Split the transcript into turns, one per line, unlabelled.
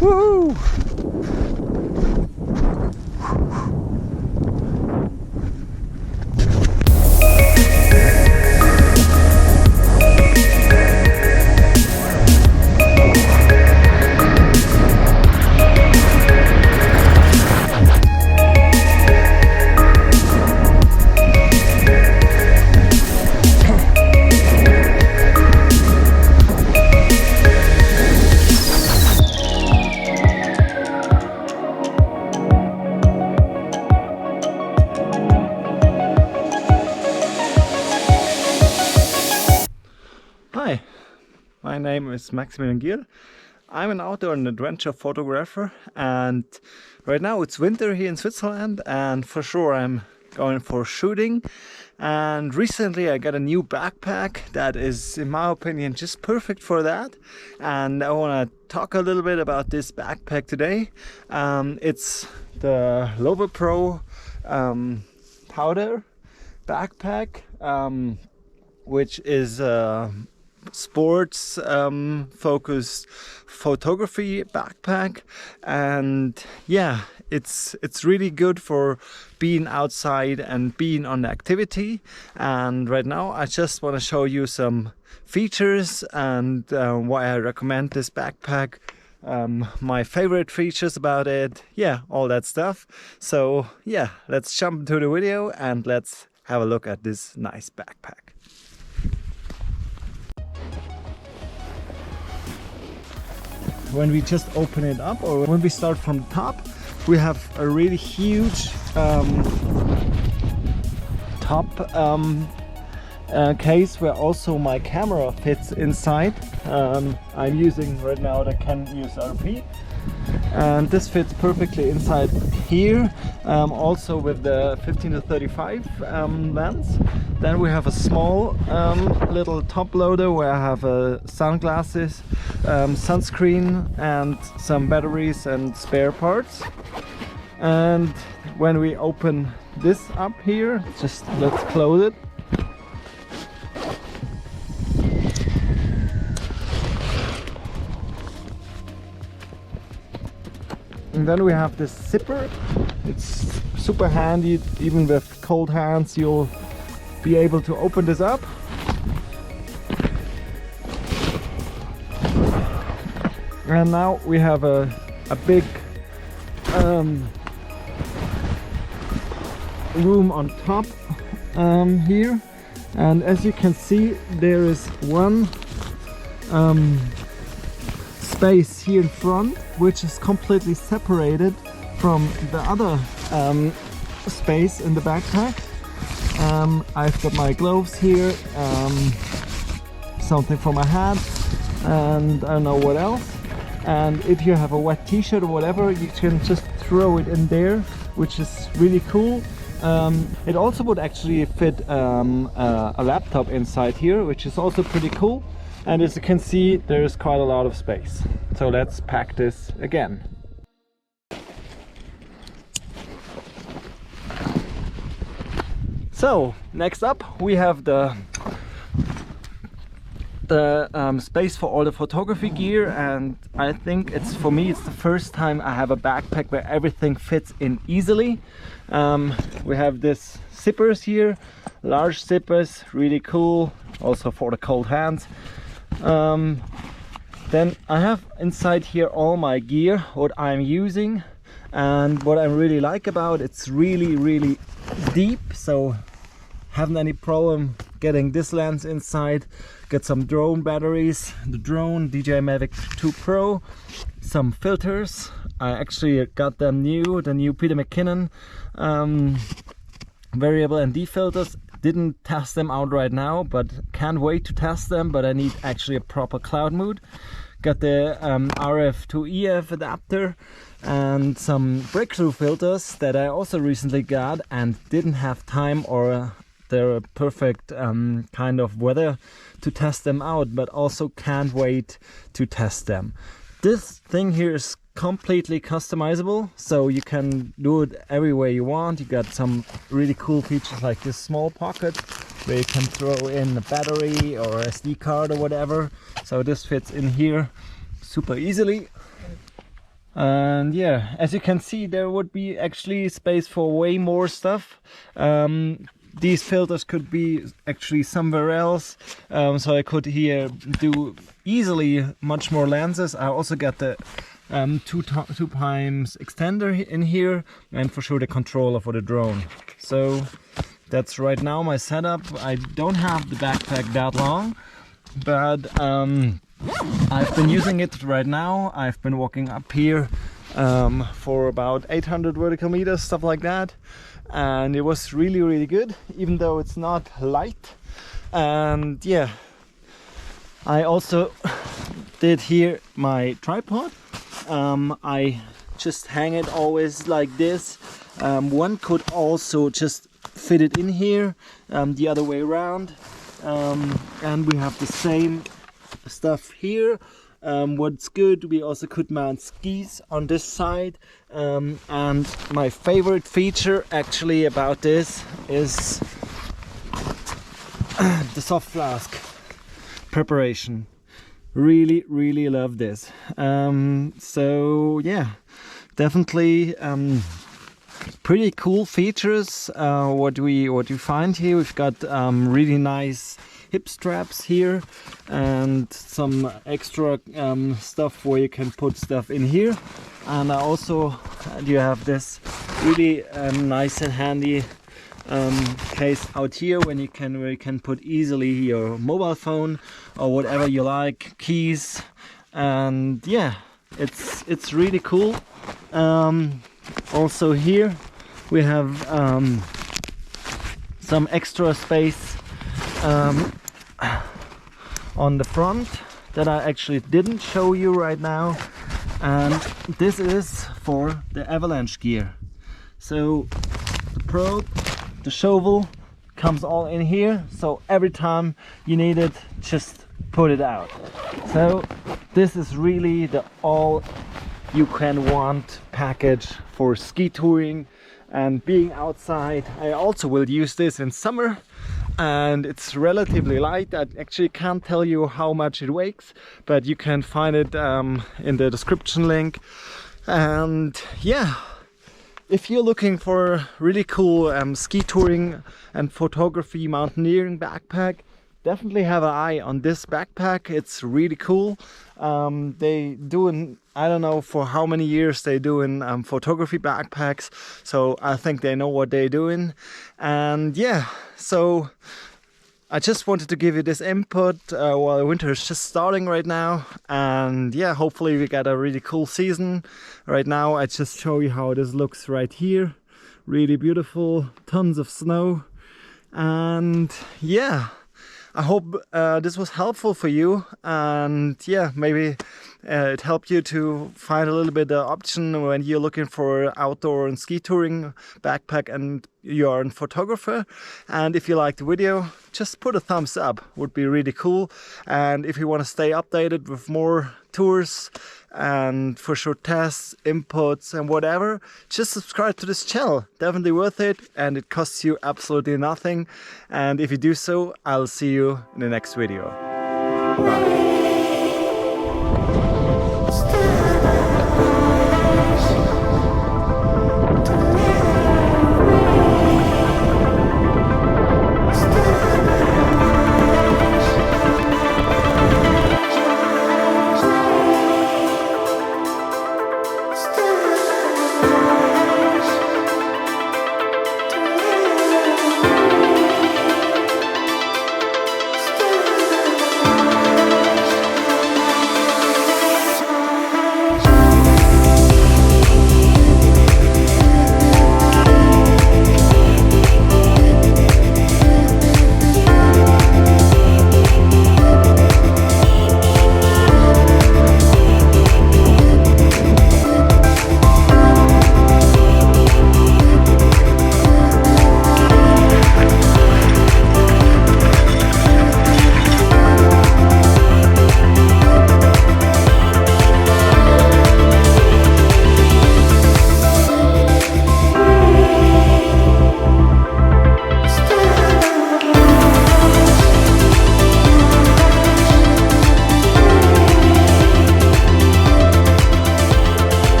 Woo! Hi, my name is Maximilian. I'm an outdoor and adventure photographer, and right now it's winter here in Switzerland, and for sure I'm going for shooting. And recently I got a new backpack that is, in my opinion, just perfect for that, and I want to talk a little bit about this backpack today. It's the LowePro Powder backpack, which is sports focused photography backpack, and yeah, it's really good for being outside and being on activity. And right now I just want to show you some features and why I recommend this backpack, my favorite features about it, yeah, all that stuff. So yeah, let's jump into the video and let's have a look at this nice backpack. When we just open it up, or when we start from the top, we have a really huge top case where also my camera fits inside. I'm using right now the Canon EOS RP, and this fits perfectly inside here, also with the 15-35 lens. Then we have a small little top loader where I have sunglasses, sunscreen, and some batteries and spare parts. And when we open this up here, let's close it. And then we have this zipper. It's super handy, even with cold hands you'll be able to open this up. And now we have a big room on top here, and as you can see, there is one space here in front which is completely separated from the other space in the backpack. I've got my gloves here, something for my hat, and I don't know what else. And if you have a wet t-shirt or whatever, you can just throw it in there, which is really cool. It also would actually fit a laptop inside here, which is also pretty cool. And as you can see, there's quite a lot of space. So let's pack this again. So next up we have the space for all the photography gear, and I think it's the first time I have a backpack where everything fits in easily. We have this zippers here, large zippers, really cool, also for the cold hands. Then I have inside here all my gear, what I'm using, and what I really like about it's really deep, so haven't any problem getting this lens inside. Get some drone batteries, the drone DJI Mavic 2 Pro, some filters. I actually got them new, the new Peter McKinnon variable ND filters. Didn't test them out right now, but can't wait to test them, but I need actually a proper cloud mode. Got the RF to EF adapter and some breakthrough filters that I also recently got and didn't have time or the perfect kind of weather to test them out, but also can't wait to test them. This thing here is completely customizable, so you can do it every way you want. You got some really cool features like this small pocket where you can throw in a battery or SD card or whatever, so this fits in here super easily. And yeah, as you can see, there would be actually space for way more stuff. These filters could be actually somewhere else, so I could here do easily much more lenses. I also got the two times extender in here, and for sure the controller for the drone. So that's right now my setup. I don't have the backpack that long, but I've been using it right now. I've been walking up here for about 800 vertical meters, stuff like that, and it was really good, even though it's not light. And yeah, I also did here my tripod. I just hang it always like this. One could also just fit it in here, the other way around, and we have the same stuff here. What's good, we also could mount skis on this side, and my favorite feature actually about this is the soft flask preparation. Really love this. So yeah, definitely pretty cool features. What we find here, we've got really nice hip straps here and some extra stuff where you can put stuff in here. And also you have this really nice and handy case out here where you can put easily your mobile phone or whatever you like, keys. And yeah, it's really cool. Also here we have some extra space on the front that I actually didn't show you right now, and this is for the avalanche gear. So the probe, the shovel comes all in here, so every time you need it, just put it out. So this is really the all you can want package for ski touring and being outside. I also will use this in summer, and it's relatively light. I actually can't tell you how much it weighs, but you can find it in the description link. And yeah, if you're looking for a really cool ski touring and photography mountaineering backpack, definitely have an eye on this backpack. It's really cool. They doing, I don't know for how many years they doing photography backpacks, so I think they know what they're doing. And yeah, so I just wanted to give you this input while the winter is just starting right now. And yeah, hopefully we got a really cool season. Right now I just show you how this looks right here. Really beautiful, tons of snow. And yeah, I hope this was helpful for you, and yeah, maybe it helped you to find a little bit the option when you're looking for outdoor and ski touring backpack and you're a photographer. And if you liked the video, just put a thumbs up, would be really cool. And if you want to stay updated with more tours and for sure tests, inputs and whatever, just subscribe to this channel. Definitely worth it, and it costs you absolutely nothing. And if you do so, I'll see you in the next video. Bye.